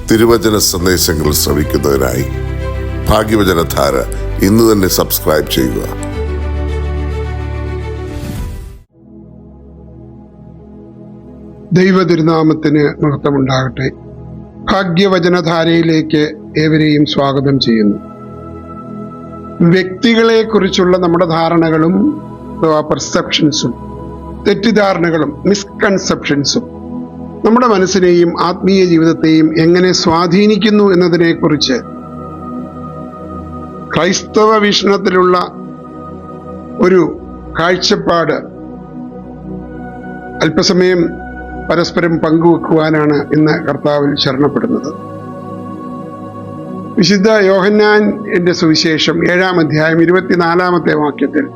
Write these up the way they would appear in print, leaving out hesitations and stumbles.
തിരുവചന സന്ദേശങ്ങൾ ശ്രവിക്കുന്നതിനായി ഭാഗ്യവചനധാര ഇന്ന് തന്നെ സബ്സ്ക്രൈബ് ചെയ്യുക. ദൈവ തിരുനാമത്തിന് മഹത്വമുണ്ടാകട്ടെ. ഭാഗ്യവചനധാരയിലേക്ക് ഏവരെയും സ്വാഗതം ചെയ്യുന്നു. വ്യക്തികളെ കുറിച്ചുള്ള നമ്മുടെ ധാരണകളും പെർസെപ്ഷൻസും തെറ്റിദ്ധാരണകളും മിസ്കൺസെപ്ഷൻസും നമ്മുടെ മനസ്സിനെയും ആത്മീയ ജീവിതത്തെയും എങ്ങനെ സ്വാധീനിക്കുന്നു എന്നതിനെക്കുറിച്ച് ക്രൈസ്തവ വീക്ഷണത്തിലുള്ള ഒരു കാഴ്ചപ്പാട് അല്പസമയം പരസ്പരം പങ്കുവെക്കുവാനാണ് ഇന്ന് കർത്താവിൽ ശരണപ്പെടുന്നത്. വിശുദ്ധ യോഹന്നാന്റെ സുവിശേഷം 7-ാം അധ്യായം 24-ാമത്തെ വാക്യത്തിൽ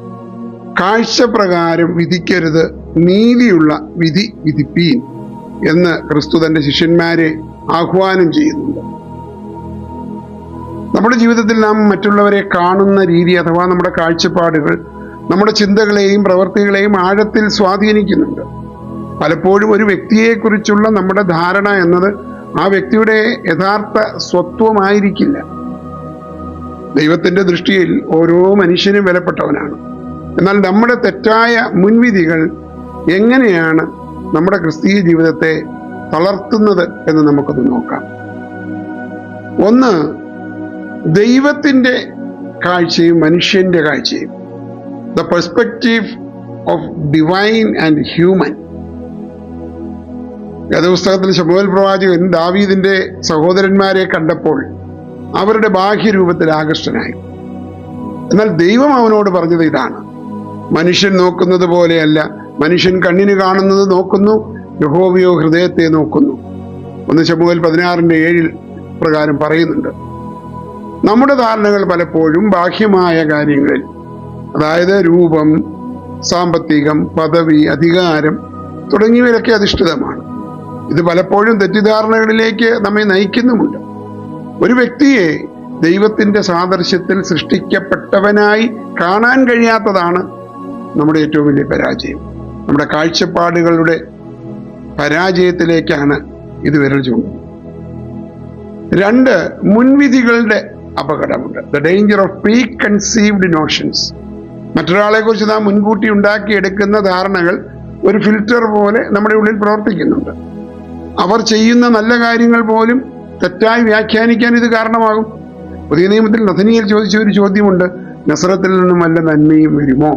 കാഴ്ചപ്രകാരം വിധിക്കരുത്, നീതിയുള്ള വിധി വിധിപ്പീൻ എന്ന് ക്രിസ്തു തന്റെ ശിഷ്യന്മാരെ ആഹ്വാനം ചെയ്യുന്നുണ്ട്. നമ്മുടെ ജീവിതത്തിൽ നാം മറ്റുള്ളവരെ കാണുന്ന രീതി അഥവാ നമ്മുടെ കാഴ്ചപ്പാടുകൾ നമ്മുടെ ചിന്തകളെയും പ്രവൃത്തികളെയും ആഴത്തിൽ സ്വാധീനിക്കുന്നുണ്ട്. പലപ്പോഴും ഒരു വ്യക്തിയെക്കുറിച്ചുള്ള നമ്മുടെ ധാരണ എന്നത് ആ വ്യക്തിയുടെ യഥാർത്ഥ സ്വത്വമായിരിക്കില്ല. ദൈവത്തിന്റെ ദൃഷ്ടിയിൽ ഓരോ മനുഷ്യനും വിലപ്പെട്ടവനാണ്. എന്നാൽ നമ്മുടെ തെറ്റായ മുൻവിധികൾ എങ്ങനെയാണ് നമ്മുടെ ക്രിസ്തീയ ജീവിതത്തെ തളർത്തുന്നത് എന്ന് നമുക്കൊന്ന് നോക്കാം. ഒന്ന്, ദൈവത്തിന്റെ കാഴ്ചയും മനുഷ്യന്റെ കാഴ്ചയും. The perspective of divine and human. വേദപുസ്തകത്തിൽ ശമൂവേൽ പ്രവാചകൻ ദാവീദിന്റെ സഹോദരന്മാരെ കണ്ടപ്പോൾ അവരുടെ ബാഹ്യരൂപത്തിൽ ആകർഷ്ടനായി. എന്നാൽ ദൈവം അവനോട് പറഞ്ഞത് ഇതാണ്: മനുഷ്യൻ നോക്കുന്നത് പോലെയല്ല, മനുഷ്യൻ കണ്ണിന് കാണുന്നത് നോക്കുന്നു, യഹോവയോ ഹൃദയത്തെ നോക്കുന്നു. 1 ശമൂവേൽ 16:7 പ്രകാരം പറയുന്നുണ്ട്. നമ്മുടെ ധാരണകൾ പലപ്പോഴും ബാഹ്യമായ കാര്യങ്ങളിൽ, അതായത് രൂപം, സാമ്പത്തികം, പദവി, അധികാരം തുടങ്ങിയവരൊക്കെ അധിഷ്ഠിതമാണ്. ഇത് പലപ്പോഴും തെറ്റിദ്ധാരണകളിലേക്ക് നമ്മെ നയിക്കുന്നുമുണ്ട്. ഒരു വ്യക്തിയെ ദൈവത്തിന്റെ സാദൃശ്യത്തിൽ സൃഷ്ടിക്കപ്പെട്ടവനായി കാണാൻ കഴിയാത്തതാണ് നമ്മുടെ ഏറ്റവും വലിയ പരാജയം. നമ്മുടെ കാഴ്ചപ്പാടുകളുടെ പരാജയത്തിലേക്കാണ് ഇത് വിരൽ ചൂണ്ടുന്നത്. 2, മുൻവിധികളുടെ അപകടമുണ്ട്. The danger of preconceived notions. മറ്റൊരാളെ കുറിച്ച് നാം മുൻകൂട്ടി ഉണ്ടാക്കിയെടുക്കുന്ന ധാരണകൾ ഒരു ഫിൽറ്റർ പോലെ നമ്മുടെ ഉള്ളിൽ പ്രവർത്തിക്കുന്നുണ്ട്. അവർ ചെയ്യുന്ന നല്ല കാര്യങ്ങൾ പോലും തെറ്റായി വ്യാഖ്യാനിക്കാൻ ഇത് കാരണമാകും. പുതിയ നിയമത്തിൽ നഥനീയേൽ ചോദിച്ച ഒരു ചോദ്യമുണ്ട്: നസറത്തിൽ നിന്നും വല്ല നന്മയും വരുമോ?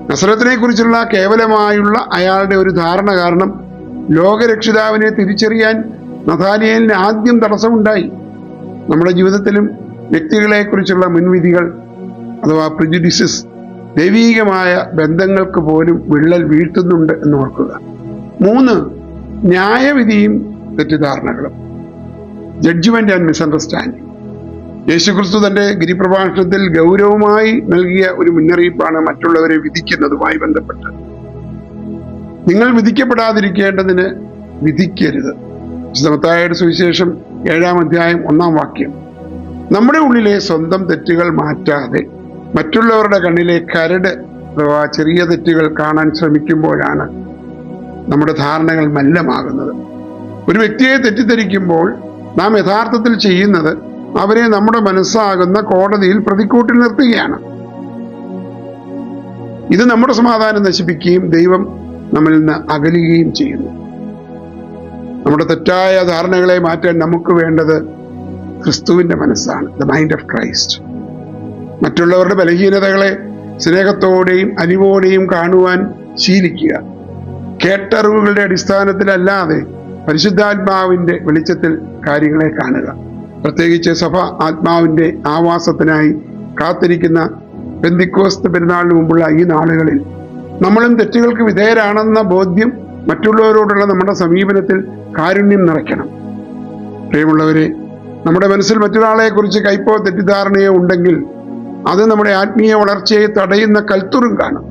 നസറത്തിനെ കുറിച്ചുള്ള കേവലമായുള്ള അയാളുടെ ഒരു ധാരണ കാരണം ലോകരക്ഷിതാവിനെ തിരിച്ചറിയാൻ നഥാനിയേലിന് ആദ്യം തടസ്സമുണ്ടായി. നമ്മുടെ ജീവിതത്തിലും വ്യക്തികളെ കുറിച്ചുള്ള മുൻവിധികൾ അഥവാ പ്രിജുഡിസസ് ദൈവീകമായ ബന്ധങ്ങൾക്ക് പോലും വിള്ളൽ വീഴ്ത്തുന്നുണ്ട് എന്ന് ഓർക്കുക. 3, ന്യായവിധിയും തെറ്റിദ്ധാരണകളും. Judgement and misunderstanding. യേശുക്രിസ്തു തന്റെ ഗിരിപ്രഭാഷണത്തിൽ ഗൗരവമായി നൽകിയ ഒരു മുന്നറിയിപ്പാണ് മറ്റുള്ളവരെ വിധിക്കുന്നതുമായി ബന്ധപ്പെട്ട്. നിങ്ങൾ വിധിക്കപ്പെടാതിരിക്കേണ്ടതിന് വിധിക്കരുത്. മത്തായിയുടെ സുവിശേഷം 7-ാം അധ്യായം 1-ാം വാക്യം. നമ്മുടെ ഉള്ളിലെ സ്വന്തം തെറ്റുകൾ മാറ്റാതെ മറ്റുള്ളവരുടെ കണ്ണിലെ കരട് അഥവാ ചെറിയ തെറ്റുകൾ കാണാൻ ശ്രമിക്കുമ്പോഴാണ് നമ്മുടെ ധാരണകൾ മലിനമാകുന്നത്. ഒരു വ്യക്തിയെ തെറ്റിദ്ധരിക്കുമ്പോൾ നാം യഥാർത്ഥത്തിൽ ചെയ്യുന്നത് അവരെ നമ്മുടെ മനസ്സാകുന്ന കോടതിയിൽ പ്രതിക്കൂട്ടിൽ നിർത്തുകയാണ്. ഇത് നമ്മുടെ സമാധാനം നശിപ്പിക്കുകയും ദൈവം നമ്മിൽ നിന്ന് അകലുകയും ചെയ്യുന്നു. നമ്മുടെ തെറ്റായ ധാരണകളെ മാറ്റാൻ നമുക്ക് വേണ്ടത് ക്രിസ്തുവിന്റെ മനസ്സാണ്, ദ മൈൻഡ് ഓഫ് ക്രൈസ്റ്റ്. മറ്റുള്ളവരുടെ ബലഹീനതകളെ സ്നേഹത്തോടെയും അലിവോടെയും കാണുവാൻ ശീലിക്കുക. കേട്ടറിവുകളുടെ അടിസ്ഥാനത്തിലല്ലാതെ പരിശുദ്ധാത്മാവിന്റെ വെളിച്ചത്തിൽ കാര്യങ്ങളെ കാണുക. പ്രത്യേകിച്ച് സഭ ആത്മാവിന്റെ ആവാസത്തിനായി കാത്തിരിക്കുന്ന പെന്തിക്കോസ്ത് പെരുന്നാളിന് മുമ്പുള്ള ഈ നാളുകളിൽ നമ്മളും തെറ്റുകൾക്ക് വിധേയരാണെന്ന ബോധ്യം മറ്റുള്ളവരോടുള്ള നമ്മുടെ സമീപനത്തിൽ കാരുണ്യം നിറയ്ക്കണം. പ്രിയമുള്ളവരെ, നമ്മുടെ മനസ്സിൽ മറ്റൊരാളെ കുറിച്ച് കയ്പോ തെറ്റിദ്ധാരണയോ ഉണ്ടെങ്കിൽ അത് നമ്മുടെ ആത്മീയ വളർച്ചയെ തടയുന്ന കൽത്തുറും കാണും.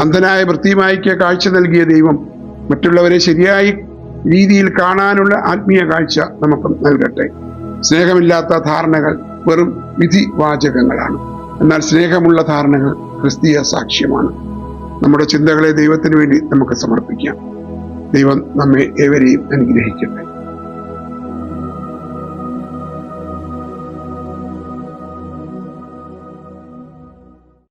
അന്ധനായ ഭൃത്യമായിക്ക് കാഴ്ച നൽകിയ ദൈവം മറ്റുള്ളവരെ ശരിയായി രീതിയിൽ കാണാനുള്ള ആത്മീയ കാഴ്ച നമുക്ക് നൽകട്ടെ. സ്നേഹമില്ലാത്ത ധാരണകൾ വെറും വിധിവാചകങ്ങളാണ്. എന്നാൽ സ്നേഹമുള്ള ധാരണകൾ ക്രിസ്തീയ സാക്ഷ്യമാണ്. നമ്മുടെ ചിന്തകളെ ദൈവത്തിന് വേണ്ടി നമുക്ക് സമർപ്പിക്കാം. ദൈവം നമ്മെ ഏവരെയും അനുഗ്രഹിക്കട്ടെ.